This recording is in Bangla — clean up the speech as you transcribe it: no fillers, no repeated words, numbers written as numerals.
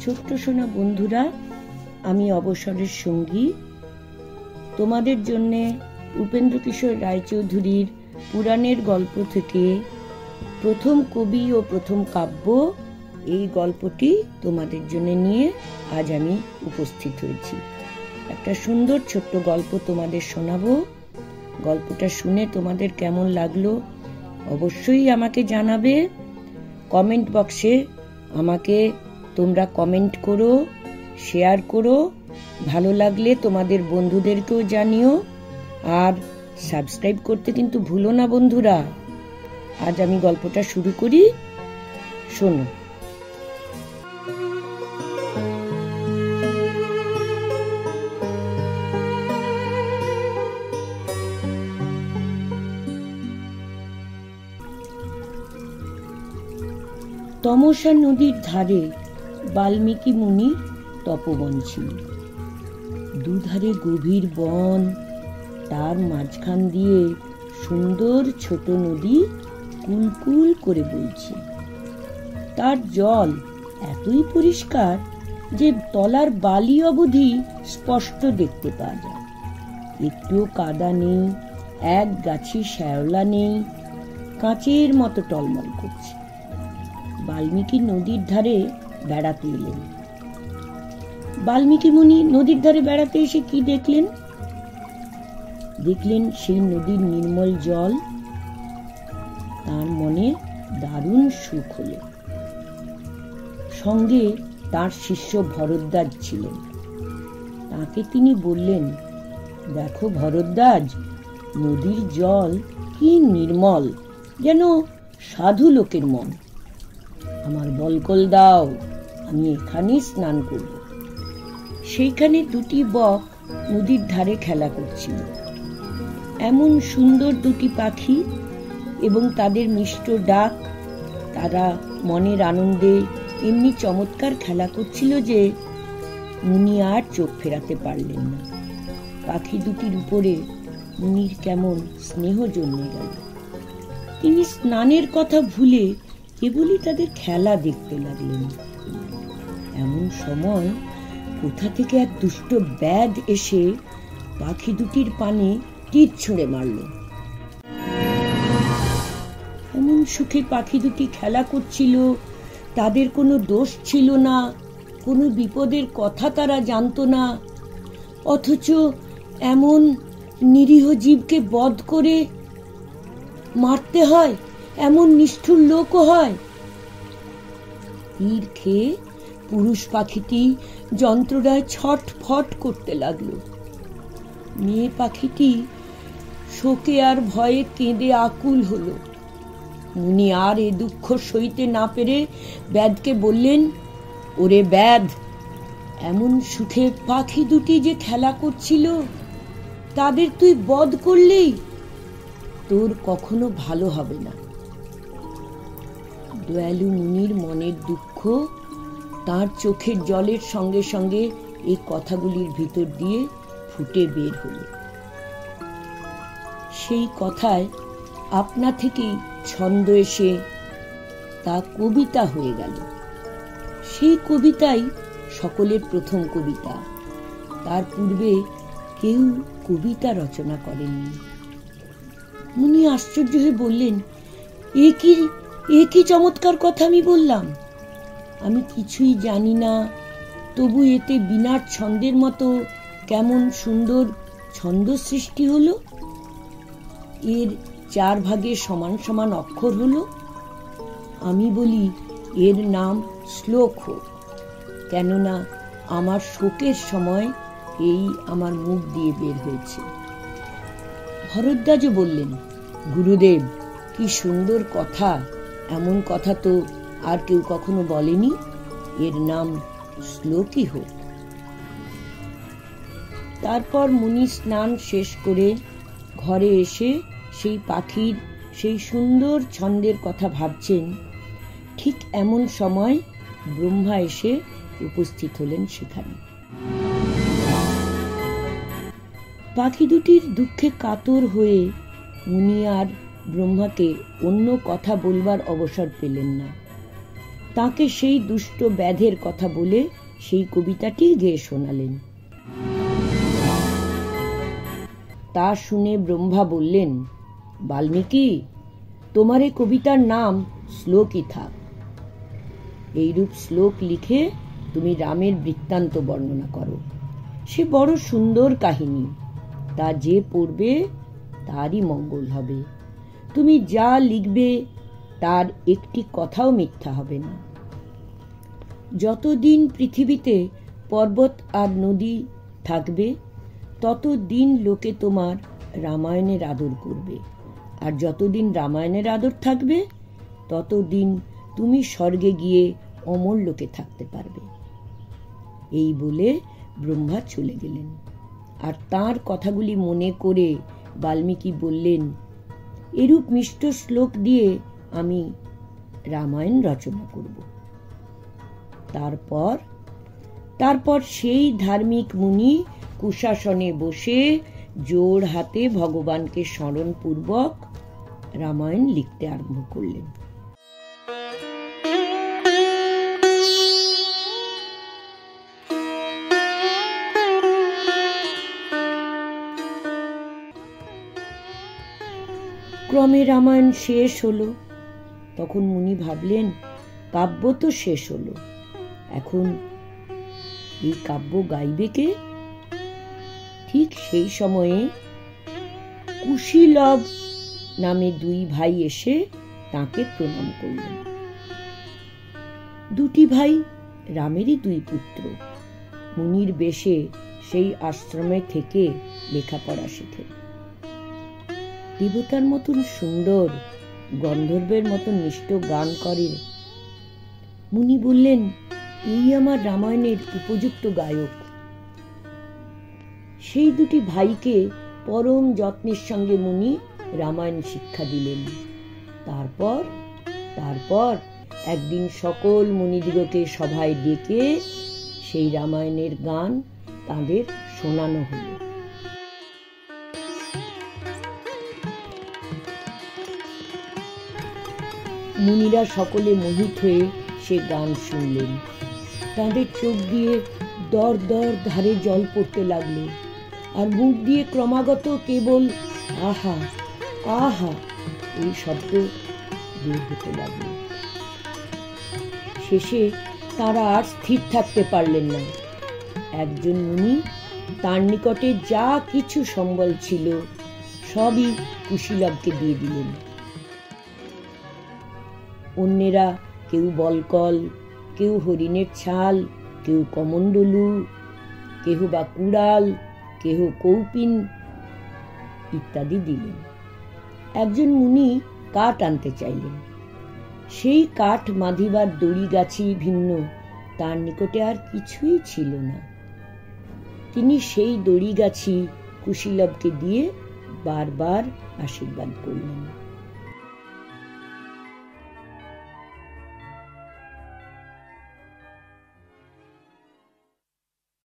ছোট্ট সোনা বন্ধুরা, আমি অবসরের সঙ্গী। তোমাদের জন্য উপেন্দ্র কিশোর রায়চৌধুরীর পুরাণের গল্প থেকে প্রথম কবি ও প্রথম কাব্য, এই গল্পটি তোমাদের জন্য নিয়ে আজ আমি উপস্থিত হয়েছি। একটা সুন্দর ছোট্ট গল্প তোমাদের শোনাবো। গল্পটা শুনে তোমাদের কেমন লাগলো অবশ্যই আমাকে জানাবে। কমেন্ট বক্সে আমাকে তোমরা কমেন্ট করো, শেয়ার করো, ভালো লাগলে তোমাদের বন্ধুদেরকেও জানিও, আর সাবস্ক্রাইব করতে কিন্তু ভুলো না বন্ধুরা। আজ আমি গল্পটা শুরু করি, শোনো। তমসা নদীর ধারে বাল্মীকি মুনির তপবন ছিল। দুধারে গভীর বন, তার মাঝখান দিয়ে সুন্দর ছোট নদী কুলকুল করে বইছে। তার জল এতই পরিষ্কার যে তলার বালি অবধি স্পষ্ট দেখতে পাওয়া যায়। একটুও কাদা নেই, এক গাছি শ্যাওলা নেই, কাঁচের মতো টলমল করছে। বাল্মীকি নদীর ধারে বেড়াতে এলেন। বাল্মীকি মুনি নদীর ধারে বেড়াতে এসে কি দেখলেন? দেখলেন সেই নদীর নির্মল জল। তার মনে দারুণ সুখ হলো। সঙ্গে তার শিষ্য ভরদ্বাজ ছিলেন। তাকে তিনি বললেন, দেখো ভরদ্বাজ, নদীর জল কি নির্মল, যেন সাধু লোকের মন। আমার বলকল দাও, আমি এখানেই স্নান করব। সেইখানে দুটি বক নদীর ধারে খেলা করছিল। এমন সুন্দর দুটি পাখি এবং তাদের মিষ্ট ডাক, তারা মনের আনন্দে এমনি চমৎকার খেলা করছিল যে মুনি আর চোখ ফেরাতে পারলেন না। পাখি দুটির উপরে মুনির কেমন স্নেহ জন্মে গেল। তিনি স্নানের কথা ভুলে কেবলই তাদের খেলা দেখতে লাগলেন। এমন সময় কোথা থেকে এক দুষ্ট ব্যাধ এসে পাখি দুটির পানে তীর ছুঁড়ে মারল। এমন সুখে পাখি দুটি খেলা করছিল, তাদের কোনো দোষ ছিল না, কোনো বিপদের কথা তারা জানতো না। অথচ এমন নিরীহ জীবকে বধ করে মারতে হয়, এমন নিষ্ঠুর লোকও হয়। তীর খেয়ে পুরুষ পাখিটি যন্ত্রণায় ছটফট করতে লাগলো। মেয়ে পাখিটি শোকে আর ভয়ে কেঁদে আকুল হলো। মুনি আর এ দুঃখ সইতে না পেরে ব্যাধকে বললেন, ওরে ব্যাধ, এমন সুখে পাখি দুটি যে খেলা করছিল, তাদের তুই বধ করলেই তোর কখনো ভালো হবে না। দয়ালু মুনির মনের দুঃখ তার চোখের জলের সঙ্গে সঙ্গে এই কথাগুলির ভিতর দিয়ে ফুটে বের হলো। সেই কথায় আপনা থেকেই ছন্দ এসে তা কবিতা হয়ে গেল। সেই কবিতাই সকলের প্রথম কবিতা। তার পূর্বে কেউ কবিতা রচনা করেননি। মুনি আশ্চর্য হয়ে বললেন, এ কি চমৎকার কথা আমি বললাম! আমি কিছুই জানি না, তবু এতে বিনাট ছন্দের মতো কেমন সুন্দর ছন্দ সৃষ্টি হলো। এর 4 ভাগে সমান সমান অক্ষর হলো। আমি বলি এর নাম শ্লোক হোক, কেননা আমার শোকের সময় এই আমার মুখ দিয়ে বের হয়েছে। ভরদ্বাজও বললেন, গুরুদেব, কি সুন্দর কথা! এমন কথা তো আর কেউ কখনো বলেনি। এর নাম শ্লোকই হোক। তারপর মুনি স্নান শেষ করে ঘরে এসে সেই পাখির সেই সুন্দর ছন্দের কথা ভাবছেন। ঠিক এমন সময় ব্রহ্মা এসে উপস্থিত হলেন সেখানে। পাখি দুটির দুঃখে কাতর হয়ে মুনি আর ব্রহ্মাকে অন্য কথা বলবার অবসর পেলেন না। তাকে সেই দুষ্ট ব্যাধের কথা বলে সেই কবিতাটি গেয়ে শোনালেন। তা শুনে ব্রহ্মা বললেন, বাল্মীকি, তোমার এই কবিতার নাম শ্লোকই থাক। এইরূপ শ্লোক লিখে তুমি রামের বৃত্তান্ত বর্ণনা করো। সে বড় সুন্দর কাহিনী, তা যে পড়বে তারই মঙ্গল হবে। তুমি যা লিখবে তার একটি কথাও মিথ্যা হবে না। যতদিন পৃথিবীতে পর্বত আর নদী থাকবে ততদিন লোকে তোমার রামায়ণের আদর করবে, আর যতদিন রামায়ণের আদর থাকবে ততদিন তুমি স্বর্গে গিয়ে অমর লোকে থাকতে পারবে। এই বলে ব্রহ্মা চলে গেলেন। আর তাঁর কথাগুলি মনে করে বাল্মীকি বললেন, এরূপ মিষ্ট শ্লোক দিয়ে আমি রামায়ণ রচনা করব। তারপর সেই ধার্মিক মুনি কুশাসনে বসে জোর হাতে ভগবানকে স্মরণ পূর্বক রামায়ণ লিখতে আরম্ভ করলেন। ক্রমে রামায়ণ শেষ হলো। তখন মুনি ভাবলেন, কাব্য তো শেষ হলো, এখন এই কাব্য গাইবে কে? ঠিক সেই সময়ে কুশীলব নামে দুই ভাই এসে তাকে প্রণাম করলেন। দুটি ভাই রামেরই দুই পুত্র। মুনির বেশে সেই আশ্রমে থেকে লেখাপড়া শেখে। দেবতার মতন সুন্দর, গন্ধর্বের মতন মিষ্ট গান করে। মুনি বললেন, এই আমার রামায়ণের উপযুক্ত গায়ক। সেই দুটি ভাইকে পরম যত্নের সঙ্গে মুনি রামায়ণ শিক্ষা দিলেন। তারপর একদিন সকল মুনিদিগকে সভায় ডেকে সেই রামায়ণের গান তাদের শোনানো হল। মুনিরা সকলে মোহিত হয়ে সে গান শুনলেন। তাদের চোখ দিয়ে দর দর ধারে জল পড়তে লাগলো, আর মুখ দিয়ে ক্রমাগত কেবল আহা আহা এই শব্দ বের হতে লাগলো। শেষে তারা আর স্থির থাকতে পারলেন না। একজন মুনি তার নিকটে যা কিছু সম্বল ছিল সবই কুশীলবকে দিয়ে দিলেন। অন্যেরা কেউ বলকল, কেউ হরিণের ছাল, কেউ কমণ্ডলু, কেহ বা কুড়াল, কেহ কৌপিন ইত্যাদি দিলেন। একজন মুনি কাঠ আনতে চাইলেন। সেই কাঠ মাধিবার দড়ি গাছি ভিন্ন তার নিকটে আর কিছুই ছিল না। তিনি সেই দড়ি গাছি কুশীলবকে দিয়ে বারবার আশীর্বাদ করলেন।